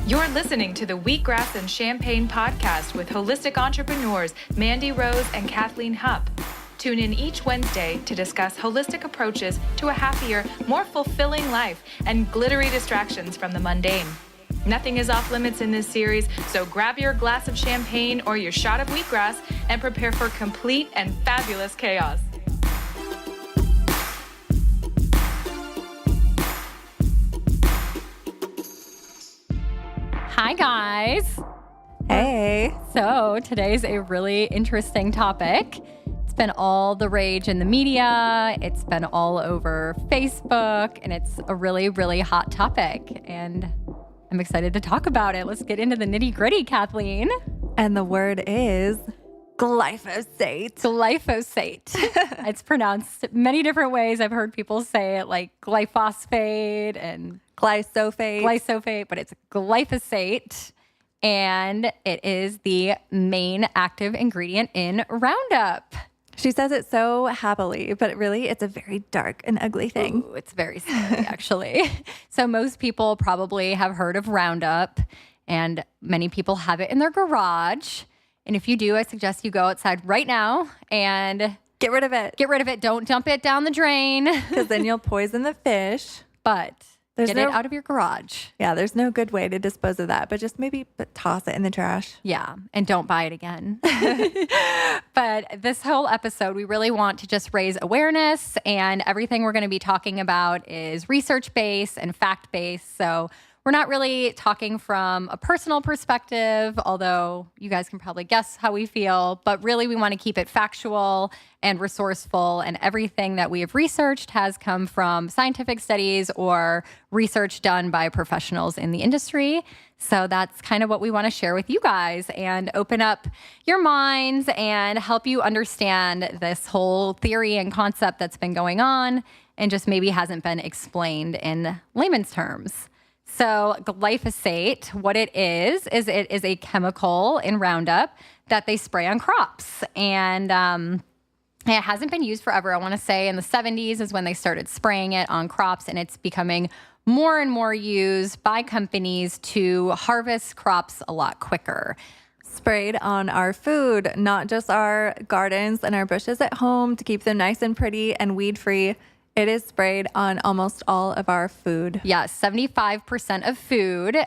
You're listening to the Wheatgrass and Champagne podcast with holistic entrepreneurs Mandi and Kathleen Hupp. Tune in each Wednesday to discuss holistic approaches to a happier, more fulfilling life and glittery distractions from the mundane. Nothing is off limits in this series, so grab your glass of champagne or your shot of wheatgrass and prepare for complete and fabulous chaos. Hi, guys. Hey. So today's a really interesting topic. It's been all the rage in the media. It's been all over Facebook, and it's a really, really hot topic. And I'm excited to talk about it. Let's get into the nitty-gritty, Kathleen. And the word is glyphosate. Glyphosate. It's pronounced many different ways. I've heard people say it like glyphosate and glyphosate, but it's glyphosate. And it is the main active ingredient in Roundup. She says it so happily, but really it's a very dark and ugly thing. Ooh, it's very scary, actually. So most people probably have heard of Roundup, and many people have it in their garage. And if you do, I suggest you go outside right now and get rid of it. Get rid of it. Don't dump it down the drain. Because then you'll poison the fish. But get it out of your garage. Yeah, there's no good way to dispose of that, but just maybe toss it in the trash. Yeah, and don't buy it again. But this whole episode, we really want to just raise awareness, and everything we're going to be talking about is research-based and fact-based. So we're not really talking from a personal perspective, although you guys can probably guess how we feel, but really we want to keep it factual and resourceful, and everything that we have researched has come from scientific studies or research done by professionals in the industry. So that's kind of what we want to share with you guys and open up your minds and help you understand this whole theory and concept that's been going on and just maybe hasn't been explained in layman's terms. So glyphosate, what it is it is a chemical in Roundup that they spray on crops. And it hasn't been used forever. I want to say in the 70s is when they started spraying it on crops, and it's becoming more and more used by companies to harvest crops a lot quicker. Sprayed on our food, not just our gardens and our bushes at home to keep them nice and pretty and weed-free. It is sprayed on almost all of our food. Yeah, 75% of food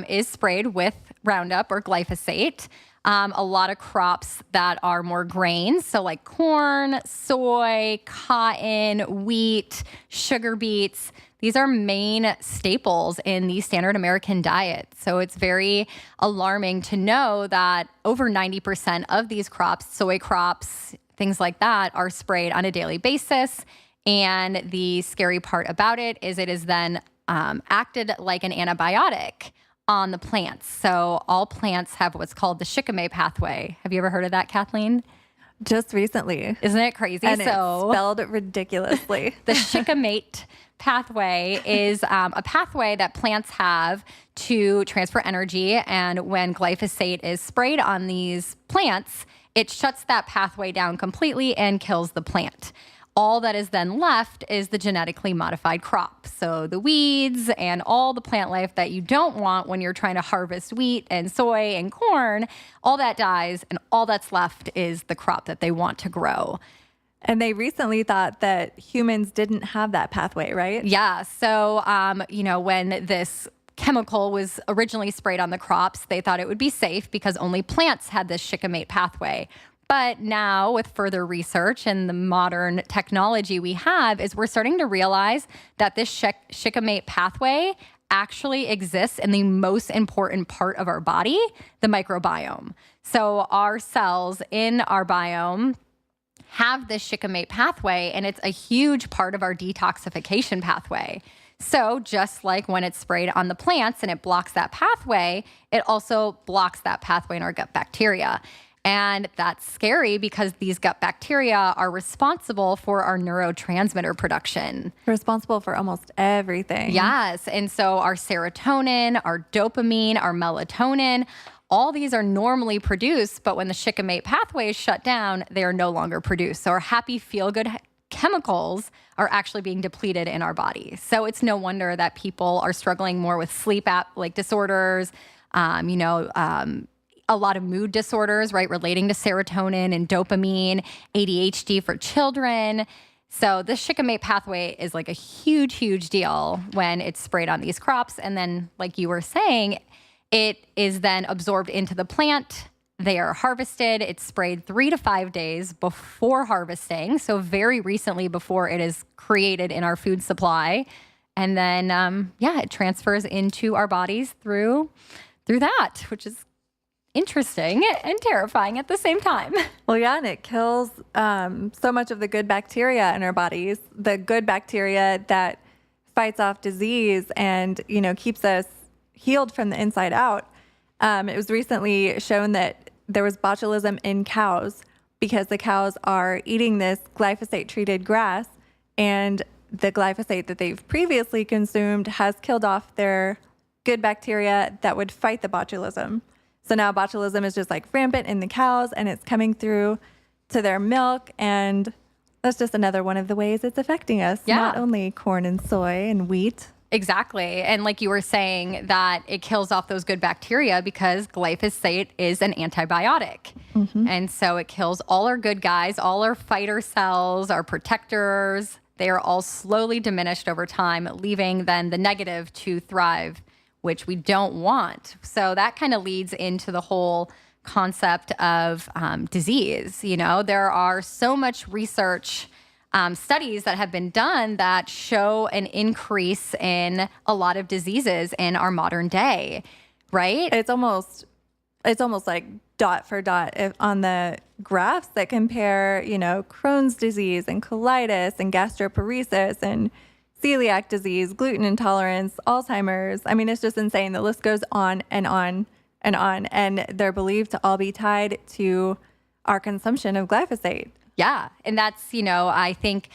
is sprayed with Roundup or glyphosate. A lot of crops that are more grains, so like corn, soy, cotton, wheat, sugar beets. These are main staples in the standard American diet. So it's very alarming to know that over 90% of these crops, soy crops, things like that, are sprayed on a daily basis. And the scary part about it is then acted like an antibiotic on the plants. So all plants have what's called the shikimate pathway. Have you ever heard of that, Kathleen? Just recently. Isn't it crazy? And it's spelled ridiculously. The shikimate pathway is a pathway that plants have to transfer energy. And when glyphosate is sprayed on these plants, it shuts that pathway down completely and kills the plant. All that is then left is the genetically modified crop. So the weeds and all the plant life that you don't want when you're trying to harvest wheat and soy and corn, all that dies, and all that's left is the crop that they want to grow. And they recently thought that humans didn't have that pathway, right? Yeah. So, when this chemical was originally sprayed on the crops, they thought it would be safe because only plants had this shikimate pathway. But now with further research and the modern technology we have we're starting to realize that this shikimate pathway actually exists in the most important part of our body, the microbiome. So our cells in our biome have this shikimate pathway, and it's a huge part of our detoxification pathway. So just like when it's sprayed on the plants and it blocks that pathway, it also blocks that pathway in our gut bacteria. And that's scary because these gut bacteria are responsible for our neurotransmitter production. Responsible for almost everything. Yes. And so our serotonin, our dopamine, our melatonin, all these are normally produced, but when the shikimate pathway is shut down, they are no longer produced. So our happy, feel-good chemicals are actually being depleted in our body. So it's no wonder that people are struggling more with sleep disorders, a lot of mood disorders, right, relating to serotonin and dopamine, ADHD for children. So this shikimate pathway is like a huge, huge deal when it's sprayed on these crops. And then, like you were saying, it is then absorbed into the plant. They are harvested. It's sprayed 3 to 5 days before harvesting. So very recently before it is created in our food supply. And then, it transfers into our bodies through that, which is interesting and terrifying at the same time. Well, yeah, and it kills so much of the good bacteria in our bodies, the good bacteria that fights off disease and, keeps us healed from the inside out. It was recently shown that there was botulism in cows because the cows are eating this glyphosate-treated grass, and the glyphosate that they've previously consumed has killed off their good bacteria that would fight the botulism. So now botulism is just like rampant in the cows, and it's coming through to their milk. And that's just another one of the ways it's affecting us. Yeah. Not only corn and soy and wheat. Exactly. And like you were saying, that it kills off those good bacteria because glyphosate is an antibiotic. Mm-hmm. And so it kills all our good guys, all our fighter cells, our protectors. They are all slowly diminished over time, leaving then the negative to thrive, which we don't want. So that kind of leads into the whole concept of disease. There are so much research studies that have been done that show an increase in a lot of diseases in our modern day, right? It's almost like dot for dot on the graphs that compare, Crohn's disease and colitis and gastroparesis and celiac disease, gluten intolerance, Alzheimer's. I mean, it's just insane. The list goes on and on and on. And they're believed to all be tied to our consumption of glyphosate. Yeah. And that's, I think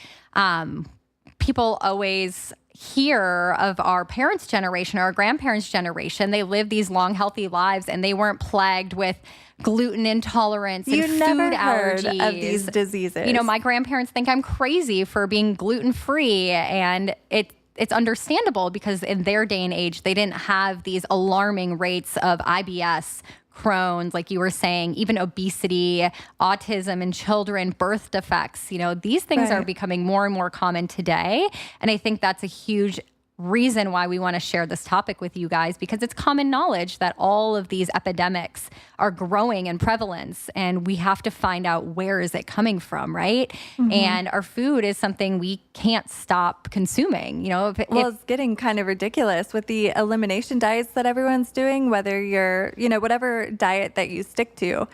people always hear of our parents' generation or our grandparents' generation. They lived these long, healthy lives, and they weren't plagued with gluten intolerance and food allergies. Heard of these diseases. My grandparents think I'm crazy for being gluten-free, and it's understandable because in their day and age, they didn't have these alarming rates of IBS, Crohn's, like you were saying, even obesity, autism in children, birth defects. These things are becoming more and more common today. And I think that's a huge reason why we want to share this topic with you guys, because it's common knowledge that all of these epidemics are growing in prevalence, and we have to find out where is it coming from, right? Mm-hmm. And our food is something we can't stop consuming. It's getting kind of ridiculous with the elimination diets that everyone's doing, whether you're, whatever diet that you stick to.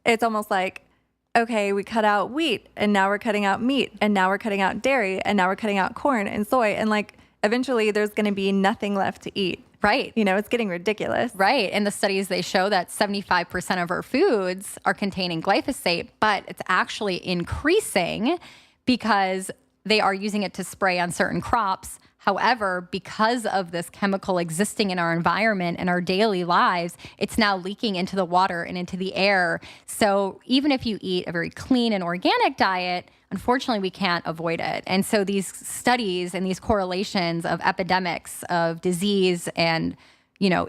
It's almost like, okay, we cut out wheat, and now we're cutting out meat, and now we're cutting out dairy, and now we're cutting out corn and soy, and eventually there's going to be nothing left to eat. Right. It's getting ridiculous. Right. And the studies, they show that 75% of our foods are containing glyphosate, but it's actually increasing because they are using it to spray on certain crops. However, because of this chemical existing in our environment and our daily lives, it's now leaking into the water and into the air. So even if you eat a very clean and organic diet, unfortunately, we can't avoid it. And so these studies and these correlations of epidemics of disease and,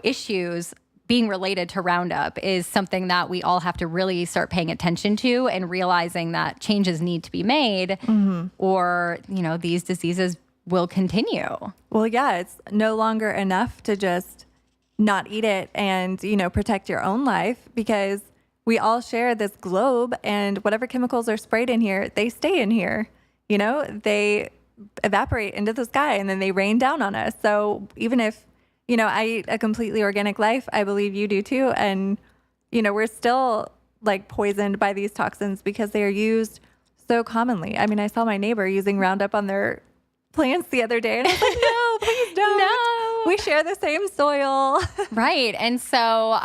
issues being related to Roundup is something that we all have to really start paying attention to and realizing that changes need to be made, or, these diseases will continue. Well, yeah, it's no longer enough to just not eat it and, protect your own life, because we all share this globe, and whatever chemicals are sprayed in here, they stay in here. They evaporate into the sky and then they rain down on us. So even if, I eat a completely organic life, I believe you do too. And, we're still poisoned by these toxins because they are used so commonly. I mean, I saw my neighbor using Roundup on their plants the other day, and I was like, no, please don't. No. We share the same soil. Right. And so,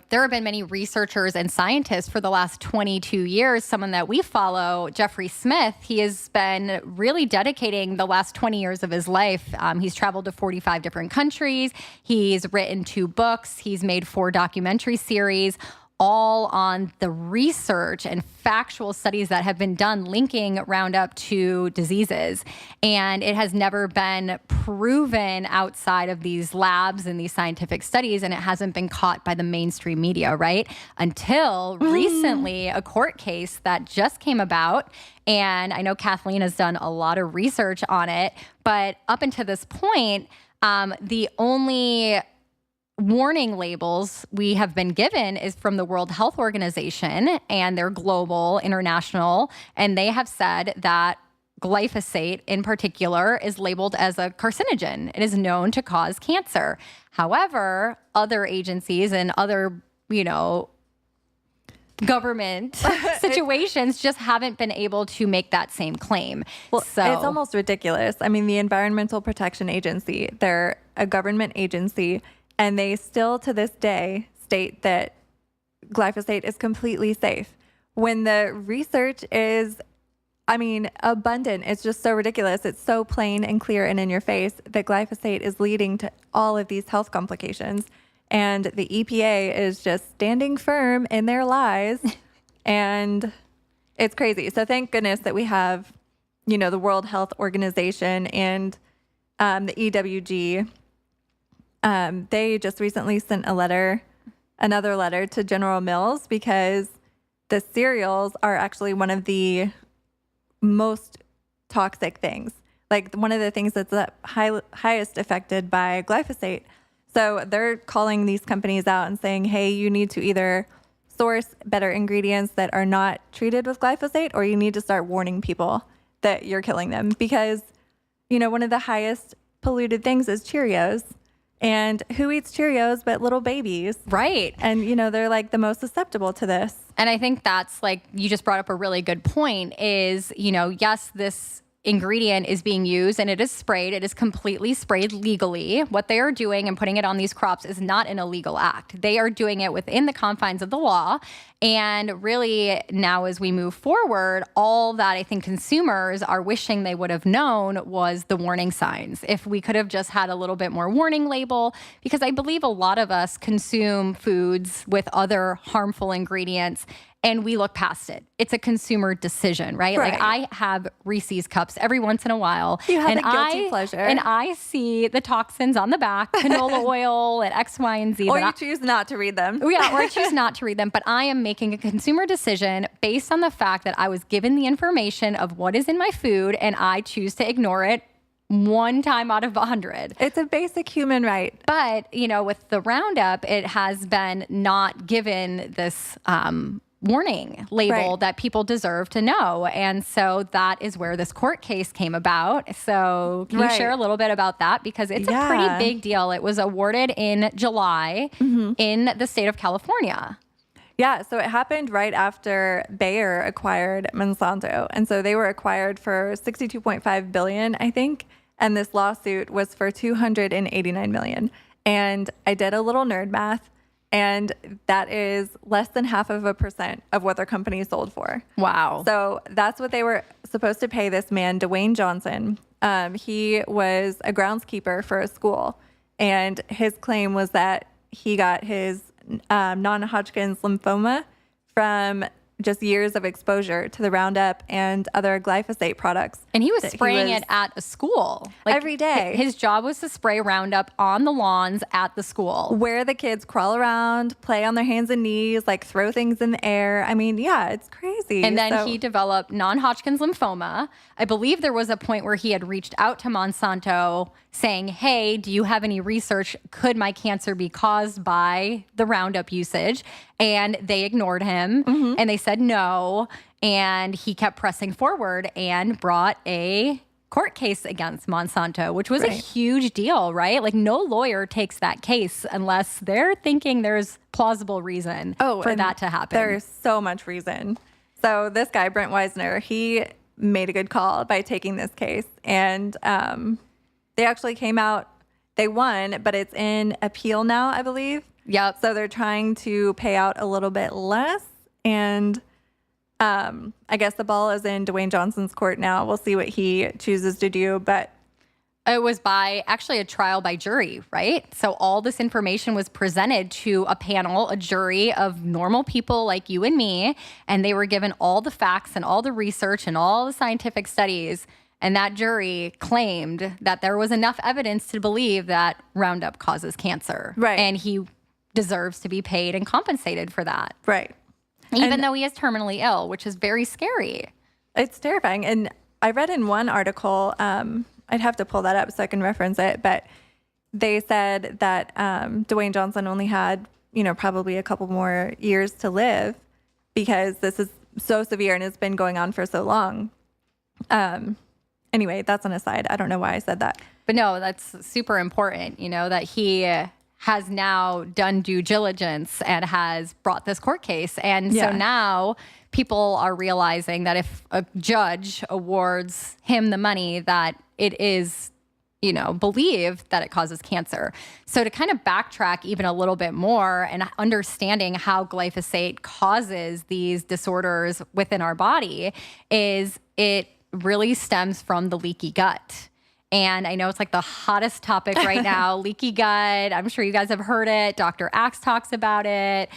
there have been many researchers and scientists for the last 22 years. Someone that we follow, Jeffrey Smith, he has been really dedicating the last 20 years of his life. He's traveled to 45 different countries. He's written 2 books. He's made 4 documentary series, all on the research and factual studies that have been done linking Roundup to diseases. And it has never been proven outside of these labs and these scientific studies, and it hasn't been caught by the mainstream media, right? Until recently, a court case that just came about. And I know Kathleen has done a lot of research on it, but up until this point, the only warning labels we have been given is from the World Health Organization, and they're global, international, and they have said that glyphosate in particular is labeled as a carcinogen. It is known to cause cancer. However, other agencies and other, government situations just haven't been able to make that same claim. Well, so it's almost ridiculous. I mean, the Environmental Protection Agency, they're a government agency, and they still to this day state that glyphosate is completely safe when the research is, abundant. It's just so ridiculous. It's so plain and clear and in your face that glyphosate is leading to all of these health complications. And the EPA is just standing firm in their lies. And it's crazy. So thank goodness that we have, the World Health Organization and the EWG. They just recently sent another letter to General Mills because the cereals are actually one of the most toxic things. Like one of the things that's the highest affected by glyphosate. So they're calling these companies out and saying, hey, you need to either source better ingredients that are not treated with glyphosate, or you need to start warning people that you're killing them. Because, one of the highest polluted things is Cheerios. And who eats Cheerios but little babies? Right. And, they're like the most susceptible to this. And I think that's you just brought up a really good point is, yes, this ingredient is being used and it is sprayed. It is completely sprayed legally. What they are doing and putting it on these crops is not an illegal act. They are doing it within the confines of the law. And really now as we move forward, all that I think consumers are wishing they would have known was the warning signs. If we could have just had a little bit more warning label, because I believe a lot of us consume foods with other harmful ingredients and we look past it. It's a consumer decision, right? Like I have Reese's cups every once in a while. You have a guilty pleasure. And I see the toxins on the back, canola oil and X, Y, and Z. Or you choose not to read them. Yeah, or I choose not to read them. But I am making a consumer decision based on the fact that I was given the information of what is in my food and I choose to ignore it one time out of 100. It's a basic human right. But, with the Roundup, it has been not given this warning label that people deserve to know. And so that is where this court case came about. So can you share a little bit about that? Because it's a pretty big deal. It was awarded in July in the state of California. Yeah, so it happened right after Bayer acquired Monsanto. And so they were acquired for $62.5 billion, I think. And this lawsuit was for $289 million. And I did a little nerd math. And that is less than 0.5% of what their company sold for. Wow. So that's what they were supposed to pay this man, Dwayne Johnson. He was a groundskeeper for a school. And his claim was that he got his non-Hodgkin's lymphoma from just years of exposure to the Roundup and other glyphosate products. And he was spraying it at a school. Every day. His job was to spray Roundup on the lawns at the school. Where the kids crawl around, play on their hands and knees, throw things in the air. It's crazy. And then he developed non-Hodgkin's lymphoma. I believe there was a point where he had reached out to Monsanto saying, hey, do you have any research? Could my cancer be caused by the Roundup usage? And they ignored him and they said no. And he kept pressing forward and brought a court case against Monsanto, which was a huge deal, right? No lawyer takes that case unless they're thinking there's plausible reason for that to happen. There's so much reason. So this guy, Brent Wisner, he made a good call by taking this case. And they actually came out, they won, but it's in appeal now, I believe. Yep. So they're trying to pay out a little bit less. And I guess the ball is in Dwayne Johnson's court now. We'll see what he chooses to do. But It was by actually a trial by jury, right? So all this information was presented to a panel, a jury of normal people like you and me, and they were given all the facts and all the research and all the scientific studies. And that jury claimed that there was enough evidence to believe that Roundup causes cancer. Right. And he deserves to be paid and compensated for that. Right. Even though he is terminally ill, which is very scary. It's terrifying. And I read in one article, I'd have to pull that up so I can reference it, but they said that Dwayne Johnson only had, probably a couple more years to live because this is so severe and it's been going on for so long. Anyway, that's an aside. I don't know why I said that. But no, that's super important, that he has now done due diligence and has brought this court case. And so now people are realizing that if a judge awards him the money, that it is, believed that it causes cancer. So to kind of backtrack even a little bit more and understanding how glyphosate causes these disorders within our body is it really stems from the leaky gut. And I know it's like the hottest topic right now, leaky gut. I'm sure you guys have heard it. Dr. Axe talks about it.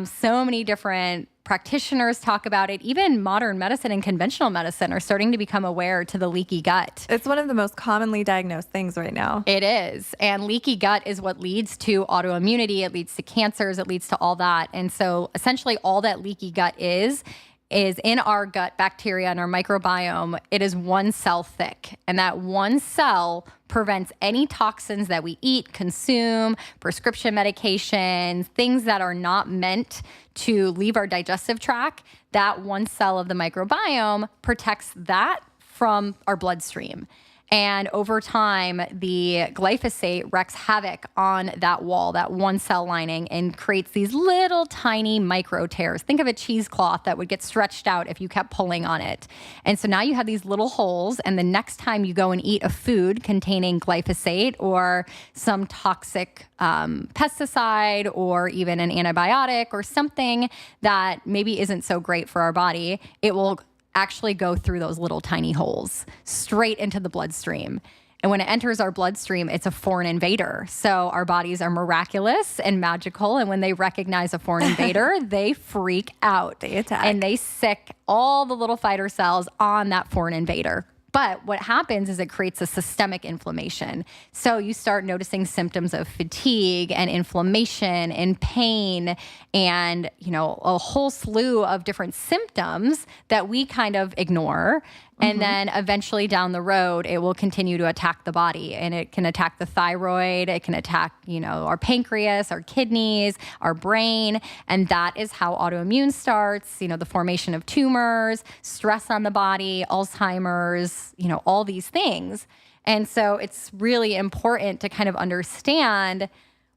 So many different practitioners talk about it. Even modern medicine and conventional medicine are starting to become aware to the leaky gut. It's one of the most commonly diagnosed things right now. It is. And leaky gut is what leads to autoimmunity. It leads to cancers. It leads to all that. And so essentially all that leaky gut is in our gut bacteria and our microbiome. It is one cell thick. And that one cell prevents any toxins that we eat, consume, prescription medications, things that are not meant to leave our digestive tract. That one cell of the microbiome protects that from our bloodstream. And over time, the glyphosate wreaks havoc on that wall, that one cell lining, and creates these little tiny micro tears. Think of a cheesecloth that would get stretched out if you kept pulling on it. And so now you have these little holes, and the next time you go and eat a food containing glyphosate or some toxic pesticide or even an antibiotic or something that maybe isn't so great for our body, it will actually go through those little tiny holes straight into the bloodstream. And when it enters our bloodstream, it's a foreign invader. So our bodies are miraculous and magical. And when they recognize a foreign invader, they freak out. They attack. And they sick all the little fighter cells on that foreign invader. But what happens is it creates a systemic inflammation. So you start noticing symptoms of fatigue and inflammation and pain and, a whole slew of different symptoms that we kind of ignore. And then eventually down the road, it will continue to attack the body, and it can attack the thyroid. It can attack, our pancreas, our kidneys, our brain. And that is how autoimmune starts, the formation of tumors, stress on the body, Alzheimer's, all these things. And so it's really important to kind of understand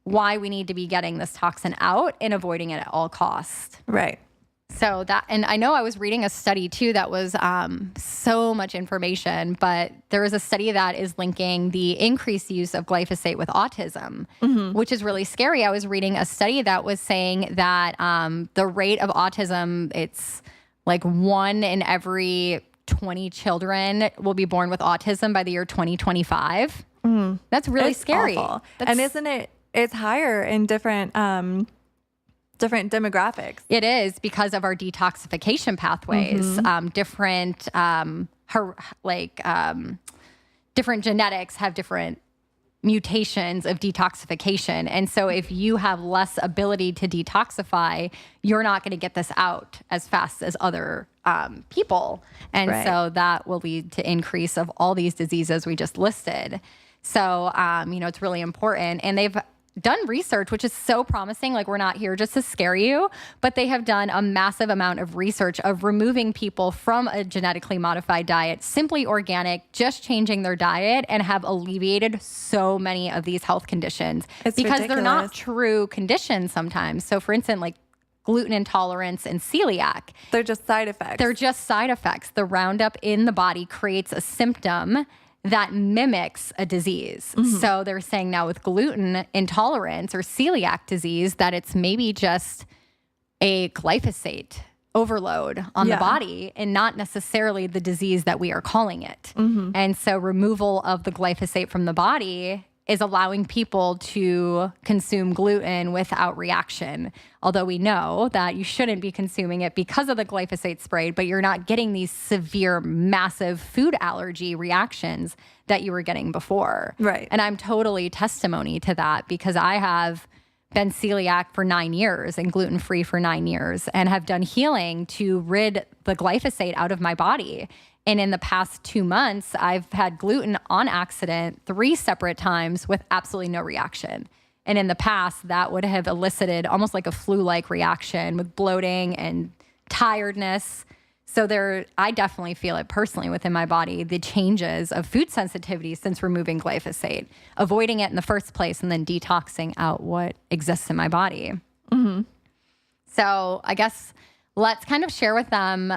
why we need to be getting this toxin out and avoiding it at all costs. Right. So and I know I was reading a study too that was so much information, but there is a study that is linking the increased use of glyphosate with autism, which is really scary. I was reading a study that was saying that the rate of autism, it's like 1 in every 20 children will be born with autism by the year 2025. That's really scary. Awful. And isn't it? It's higher in different demographics. It is because of our detoxification pathways, different genetics have different mutations of detoxification. And so if you have less ability to detoxify, you're not going to get this out as fast as other people. And so that will lead to increase of all these diseases we just listed. So, it's really important. And they've done research, which is so promising. Like, we're not here just to scare you, but they have done a massive amount of research of removing people from a genetically modified diet, simply organic, just changing their diet, and have alleviated so many of these health conditions. It's because ridiculous. They're not true conditions sometimes. So for instance, like gluten intolerance and celiac. They're just side effects. They're just side effects. The Roundup in the body creates a symptom that mimics a disease. So they're saying now with gluten intolerance or celiac disease that it's maybe just a glyphosate overload on the body and not necessarily the disease that we are calling it. And so removal of the glyphosate from the body is allowing people to consume gluten without reaction. Although we know that you shouldn't be consuming it because of the glyphosate spray, but you're not getting these severe, massive food allergy reactions that you were getting before. Right. And I'm totally testimony to that because I have been celiac for 9 years and gluten-free for 9 years and have done healing to rid the glyphosate out of my body. And in the past 2 months, I've had gluten on accident 3 separate times with absolutely no reaction. And in the past, that would have elicited almost like a flu-like reaction with bloating and tiredness. So I definitely feel it personally within my body, the changes of food sensitivity since removing glyphosate, avoiding it in the first place, and then detoxing out what exists in my body. So I guess let's kind of share with them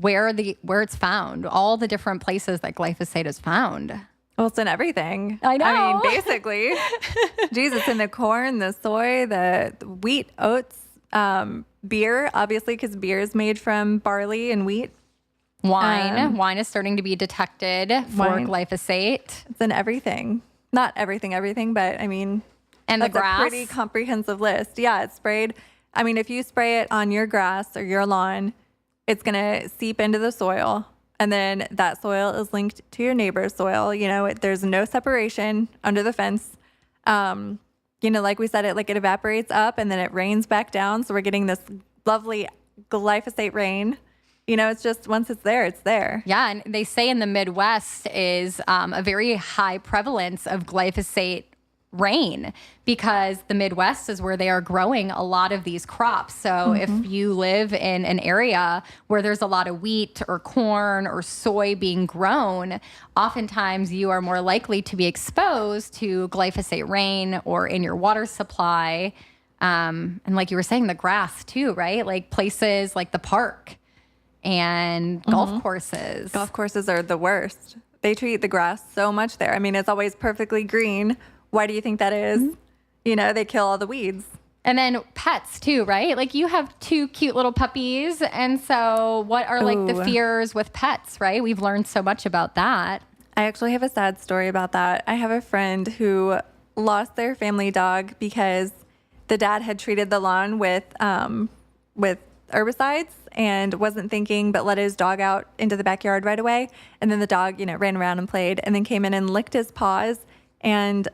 where it's found, all the different places that glyphosate is found. Well, it's in everything. I know. I mean, basically. Jesus, in the corn, the soy, the wheat, oats, beer, obviously, because beer is made from barley and wheat. Wine is starting to be detected for glyphosate. It's in everything. Not everything, but I mean, and the grass. A pretty comprehensive list. Yeah, it's sprayed. I mean, if you spray it on your grass or your lawn, it's going to seep into the soil. And then that soil is linked to your neighbor's soil. You know, there's no separation under the fence. You know, like we said, it evaporates up and then it rains back down. So we're getting this lovely glyphosate rain. You know, it's just once it's there, it's there. Yeah. And they say in the Midwest is a very high prevalence of glyphosate rain because the Midwest is where they are growing a lot of these crops. So if you live in an area where there's a lot of wheat or corn or soy being grown, oftentimes you are more likely to be exposed to glyphosate rain or in your water supply. And like you were saying, the grass too, right? Like places like the park and golf courses. Golf courses are the worst. They treat the grass so much there. I mean, it's always perfectly green. Why do you think that is? You know, they kill all the weeds. And then pets too, right? Like you have 2 cute little puppies. And so what are like the fears with pets, right? We've learned so much about that. I actually have a sad story about that. I have a friend who lost their family dog because the dad had treated the lawn with herbicides and wasn't thinking, but let his dog out into the backyard right away. And then the dog, you know, ran around and played and then came in and licked his paws and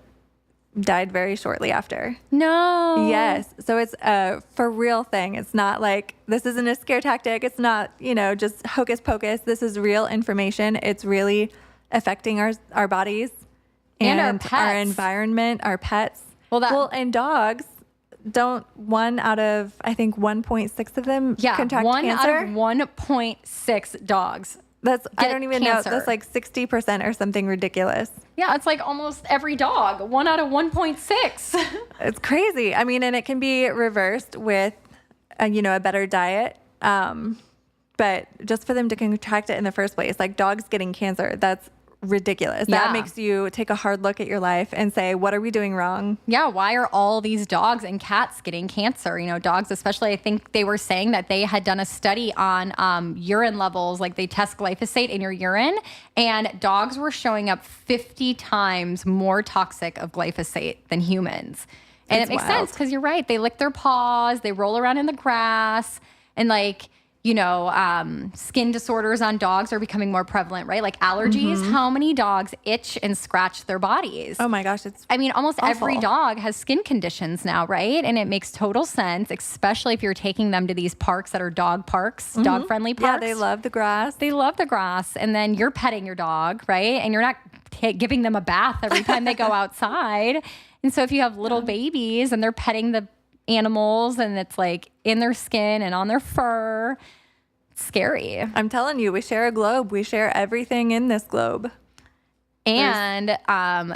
died very shortly after. No. Yes. So it's a for real thing. It's not like, this isn't a scare tactic. It's not, you know, just hocus pocus. This is real information. It's really affecting our bodies and our pets, our environment, our pets. Well, and dogs don't 1 out of, I think 1.6 of them contract cancer. 1 out of 1.6 dogs. That's, I don't even cancer. know. That's like 60% or something ridiculous. Yeah, it's like almost every dog. 1 out of 1.6. It's crazy. I mean, and it can be reversed with, a better diet. But just for them to contract it in the first place, like dogs getting cancer, that's ridiculous. Yeah. That makes you take a hard look at your life and say, what are we doing wrong? Yeah, why are all these dogs and cats getting cancer? You know, dogs especially, I think they were saying that they had done a study on urine levels, like they test glyphosate in your urine, and dogs were showing up 50 times more toxic of glyphosate than humans. And it makes sense because you're right. They lick their paws, they roll around in the grass, and like, skin disorders on dogs are becoming more prevalent, right? Like allergies. How many dogs itch and scratch their bodies? Oh my gosh, almost awful. Every dog has skin conditions now, right? And it makes total sense, especially if you're taking them to these parks that are dog parks, dog-friendly parks. Yeah, they love the grass. They love the grass. And then you're petting your dog, right? And you're not giving them a bath every time they go outside. And so if you have little babies and they're petting the animals and it's like in their skin and on their fur, it's scary. I'm telling you, we share a globe. We share everything in this globe. And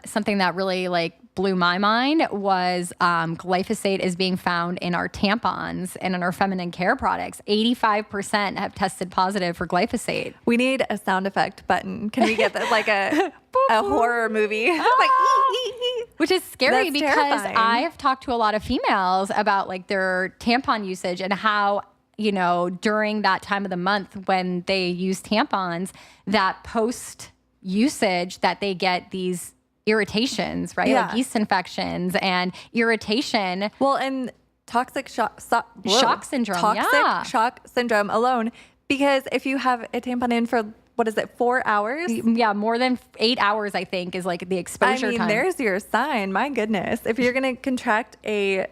something that really blew my mind was glyphosate is being found in our tampons and in our feminine care products. 85% have tested positive for glyphosate. We need a sound effect button. Can we get that like a horror movie? Which is scary because terrifying. I've talked to a lot of females about their tampon usage and how during that time of the month when they use tampons, that post usage that they get these irritations, right? Yeah. Like yeast infections and irritation. Well, and toxic shock syndrome. Toxic shock syndrome alone, because if you have a tampon in for, 4 hours? Yeah, more than 8 hours, I think, is like the exposure time. There's your sign. My goodness. If you're going to contract a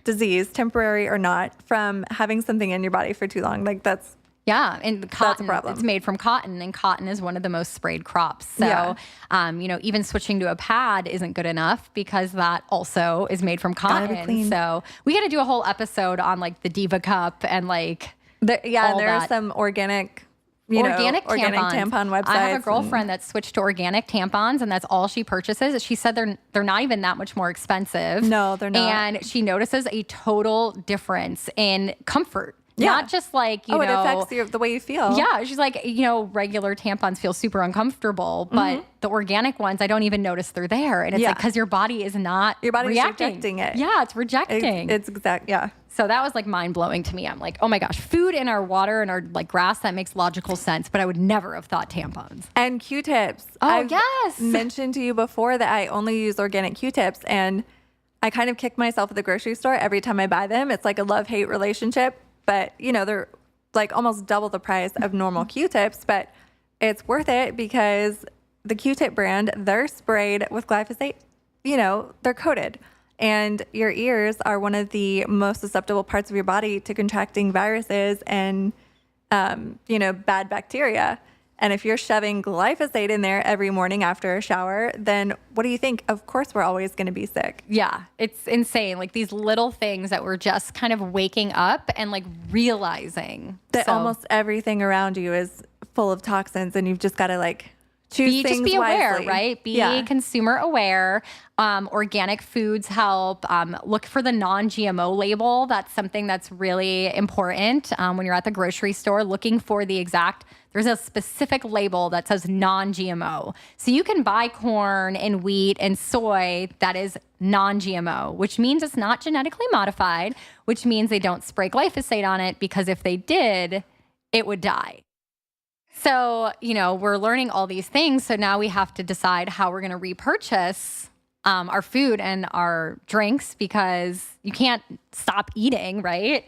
disease, temporary or not, from having something in your body for too long, like that's and cotton, that's a problem. It's made from cotton, and cotton is one of the most sprayed crops. So, even switching to a pad isn't good enough because that also is made from cotton. Gotta be clean. So we got to do a whole episode on like the Diva Cup and like there are some organic tampon websites. I have a girlfriend that switched to organic tampons, and that's all she purchases. She said they're not even that much more expensive. No, they're not. And she notices a total difference in comfort. Yeah. Not just like, it affects the way you feel. Yeah. She's like, regular tampons feel super uncomfortable, but the organic ones, I don't even notice they're there. And it's like, because your body is not Your body's reacting. rejecting it. Yeah, it's rejecting. It's exact. Yeah. So that was like mind blowing to me. I'm like, oh my gosh, food in our water and our like grass, that makes logical sense. But I would never have thought tampons. And Q-tips. Oh, I've mentioned to you before that I only use organic Q-tips, and I kind of kick myself at the grocery store every time I buy them. It's like a love-hate relationship. But, they're like almost double the price of normal Q-tips, but it's worth it because the Q-tip brand, they're sprayed with glyphosate. They're coated. And your ears are one of the most susceptible parts of your body to contracting viruses and, bad bacteria. And if you're shoving glyphosate in there every morning after a shower, then what do you think? Of course, we're always going to be sick. Yeah, it's insane. Like these little things that we're just kind of waking up and like realizing that almost everything around you is full of toxins, and you've just got to like choose things just be aware, wisely. right? Be consumer aware. Organic foods help. Look for the non-GMO label. That's something that's really important when you're at the grocery store, looking for there's a specific label that says non-GMO. So you can buy corn and wheat and soy that is non-GMO, which means it's not genetically modified, which means they don't spray glyphosate on it, because if they did, it would die. So, we're learning all these things. So now we have to decide how we're going to repurchase our food and our drinks, because you can't stop eating, right?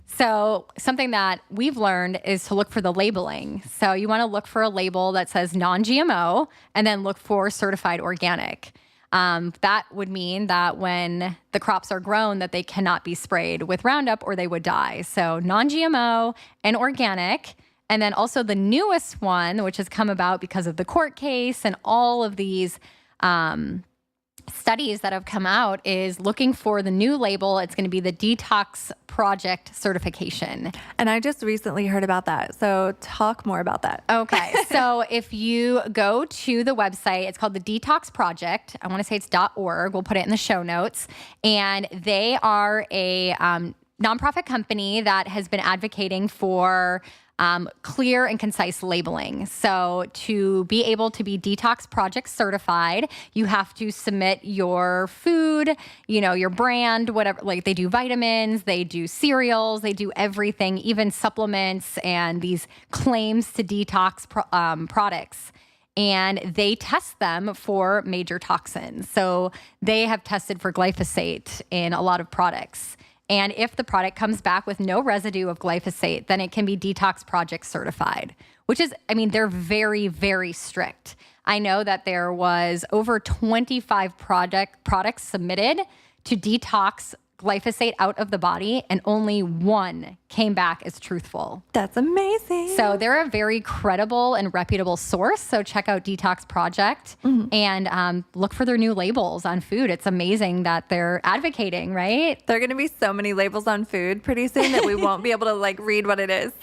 So something that we've learned is to look for the labeling. So you want to look for a label that says non-GMO, and then look for certified organic. That would mean that when the crops are grown, that they cannot be sprayed with Roundup or they would die. So non-GMO and organic. And then also the newest one, which has come about because of the court case and all of these studies that have come out, is looking for the new label. It's going to be the Detox Project certification. And I just recently heard about that. So talk more about that. Okay. So if you go to the website, it's called the Detox Project. I want to say it's .org. We'll put it in the show notes. And they are a nonprofit company that has been advocating for clear and concise labeling. So to be able to be Detox Project certified, you have to submit your food, your brand, whatever. Like they do vitamins, they do cereals, they do everything, even supplements and these claims to detox products. And they test them for major toxins. So they have tested for glyphosate in a lot of products. And if the product comes back with no residue of glyphosate, then it can be Detox Project certified, which is, they're very, very strict. I know that there was over 25 products submitted to detox glyphosate out of the body, and only one came back as truthful. That's amazing. So they're a very credible and reputable source. So check out Detox Project and look for their new labels on food. It's amazing that they're advocating, right? There are going to be so many labels on food pretty soon that we won't be able to read what it is.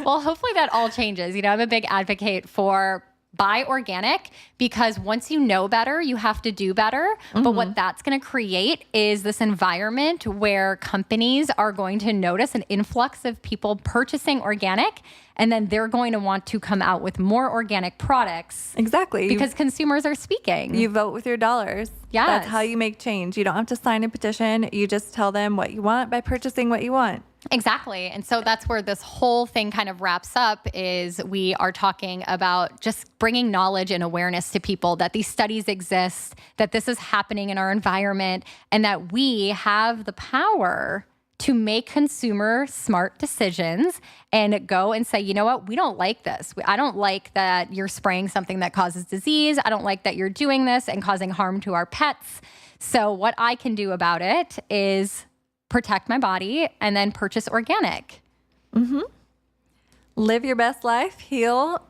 Well, hopefully that all changes. I'm a big advocate for buy organic, because once you know better, you have to do better. But what that's going to create is this environment where companies are going to notice an influx of people purchasing organic, and then they're going to want to come out with more organic products. Exactly. Because consumers are speaking. You vote with your dollars. Yes. That's how you make change. You don't have to sign a petition. You just tell them what you want by purchasing what you want. Exactly. And so that's where this whole thing kind of wraps up is we are talking about just bringing knowledge and awareness to people that these studies exist, that this is happening in our environment, and that we have the power to make consumer smart decisions and go and say, you know what, we don't like this. I don't like that you're spraying something that causes disease. I don't like that you're doing this and causing harm to our pets. So what I can do about it is protect my body and then purchase organic. Live your best life, heal.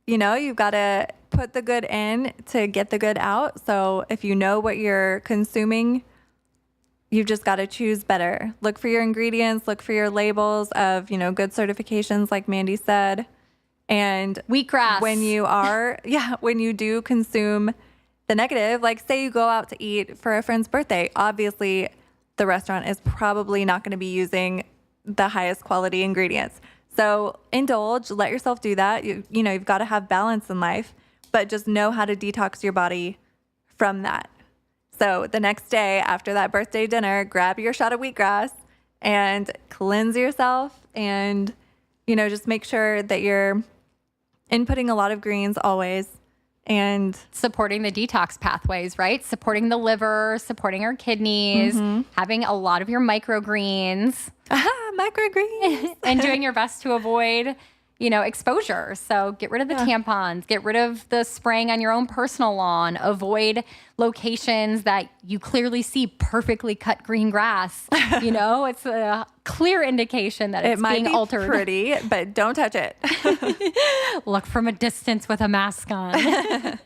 You know, you've got to put the good in to get the good out. So if you know what you're consuming, you've just got to choose better. Look for your ingredients, look for your labels of, you know, good certifications like Mandi said. And Wheatgrass. When you do consume the negative, like say you go out to eat for a friend's birthday, obviously the restaurant is probably not going to be using the highest quality ingredients. So indulge, let yourself do that. You know, you've got to have balance in life, but just know how to detox your body from that. So the next day after that birthday dinner, grab your shot of wheatgrass and cleanse yourself, and, you know, just make sure that you're inputting a lot of greens always. And supporting the detox pathways, right? Supporting the liver, supporting our kidneys, having a lot of your microgreens. Microgreens. And doing your best to avoid, you know, exposure. So get rid of the tampons, get rid of the spraying on your own personal lawn, avoid locations that you clearly see perfectly cut green grass. You know, it's a clear indication that it's being altered. It might be pretty, but don't touch it. Look from a distance with a mask on.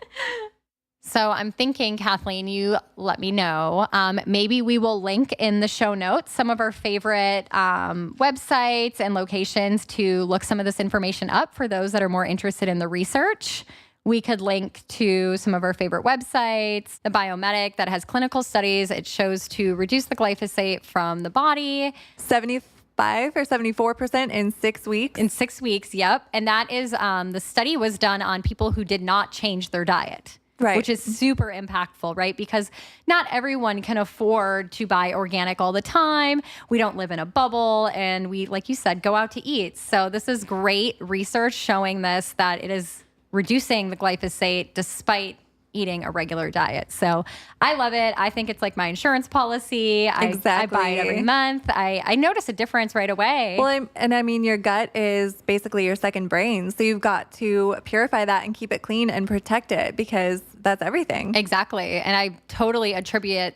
So I'm thinking, Kathleen, you let me know. Maybe we will link in the show notes some of our favorite websites and locations to look some of this information up for those that are more interested in the research. We could link to some of our favorite websites, the Biomedic that has clinical studies. It shows to reduce the glyphosate from the body. 75 or 74% in 6 weeks. In 6 weeks, yep. And that is, the study was done on people who did not change their diet. Right. Which is super impactful, right? Because not everyone can afford to buy organic all the time. We don't live in a bubble, and we, like you said, go out to eat. So this is great research showing this, that it is reducing the glyphosate despite eating a regular diet. So I love it. I think it's like my insurance policy. Exactly. I buy it every month. I notice a difference right away. Well, I mean, your gut is basically your second brain. So you've got to purify that and keep it clean and protect it, because that's everything. Exactly. And I totally attribute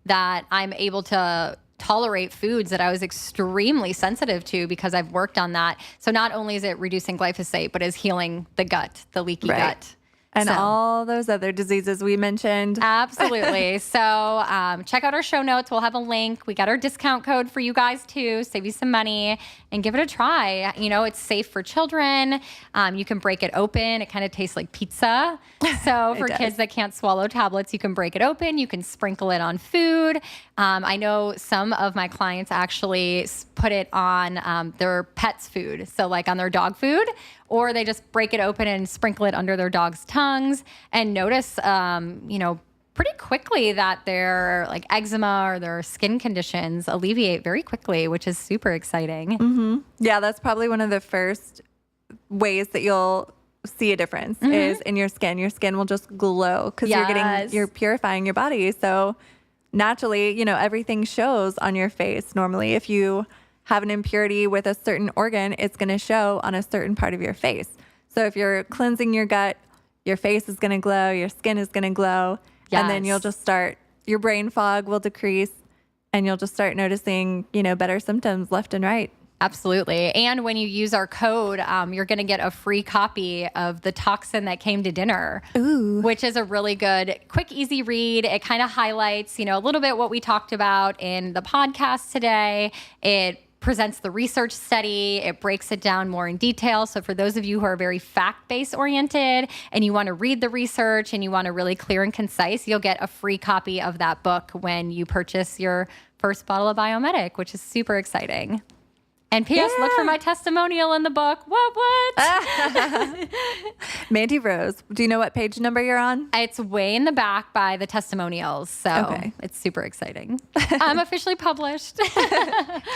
that I'm able to tolerate foods that I was extremely sensitive to because I've worked on that. So not only is it reducing glyphosate, but is healing the gut, the leaky gut. And all those other diseases we mentioned. Absolutely. So check out our show notes. We'll have a link. We got our discount code for you guys too. Save you some money and give it a try. You know, it's safe for children. You can break it open. It kind of tastes like pizza. So for kids that can't swallow tablets, you can break it open. You can sprinkle it on food. I know some of my clients actually put it on their pet's food. So like on their dog food, or they just break it open and sprinkle it under their dog's tongues, and notice, you know, pretty quickly that their like eczema or their skin conditions alleviate very quickly, which is super exciting. Mm-hmm. Yeah, that's probably one of the first ways that you'll see a difference is in your skin. Your skin will just glow because you're purifying your body. So naturally, you know, everything shows on your face. Normally, if you have an impurity with a certain organ, it's going to show on a certain part of your face. So if you're cleansing your gut, your face is going to glow, your skin is going to glow, and then you'll just start, your brain fog will decrease, and you'll just start noticing, you know, better symptoms left and right. Absolutely. And when you use our code, you're going to get a free copy of The Toxin That Came to Dinner, which is a really good, quick, easy read. It kind of highlights, you know, a little bit what we talked about in the podcast today. It presents the research study. It breaks it down more in detail. So for those of you who are very fact-based oriented and you want to read the research and you want to really clear and concise, you'll get a free copy of that book when you purchase your first bottle of Biomedic, which is super exciting. And P.S. Look for my testimonial in the book. What? Mandi Rose, do you know what page number you're on? It's way in the back by the testimonials. So it's super exciting. I'm officially published.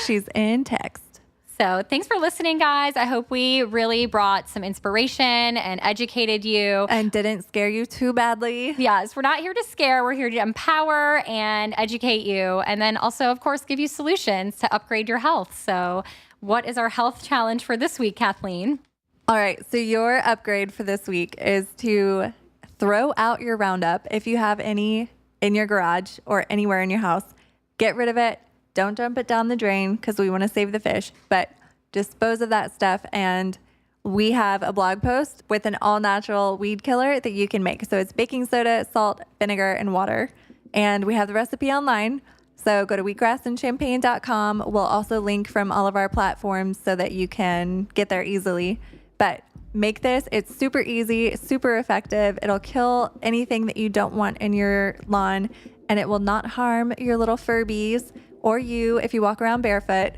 She's in text. So thanks for listening, guys. I hope we really brought some inspiration and educated you. And didn't scare you too badly. Yes, we're not here to scare. We're here to empower and educate you. And then also, of course, give you solutions to upgrade your health. So what is our health challenge for this week, Kathleen? All right. So your upgrade for this week is to throw out your Roundup. If you have any in your garage or anywhere in your house, get rid of it. Don't dump it down the drain because we want to save the fish, but dispose of that stuff. And we have a blog post with an all natural weed killer that you can make. So it's baking soda, salt, vinegar, and water. And we have the recipe online. So go to wheatgrassandchampagne.com. We'll also link from all of our platforms so that you can get there easily. But make this. It's super easy, super effective. It'll kill anything that you don't want in your lawn, and it will not harm your little Furbies or you if you walk around barefoot.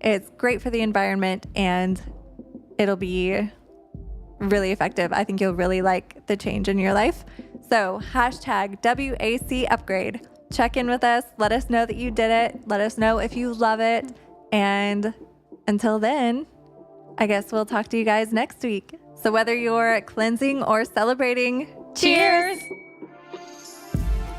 It's great for the environment, and it'll be really effective. I think you'll really like the change in your life. So hashtag WAC upgrade. Check in with us. Let us know that you did it. Let us know if you love it. And until then, I guess we'll talk to you guys next week. So whether you're cleansing or celebrating, cheers!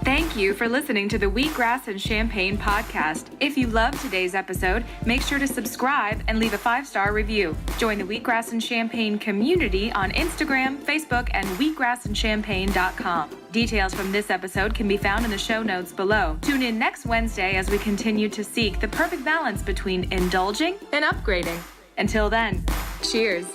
Thank you for listening to the Wheatgrass and Champagne podcast. If you loved today's episode, make sure to subscribe and leave a 5-star review. Join the Wheatgrass and Champagne community on Instagram, Facebook, and wheatgrassandchampagne.com. Details from this episode can be found in the show notes below. Tune in next Wednesday as we continue to seek the perfect balance between indulging and upgrading. Until then, cheers.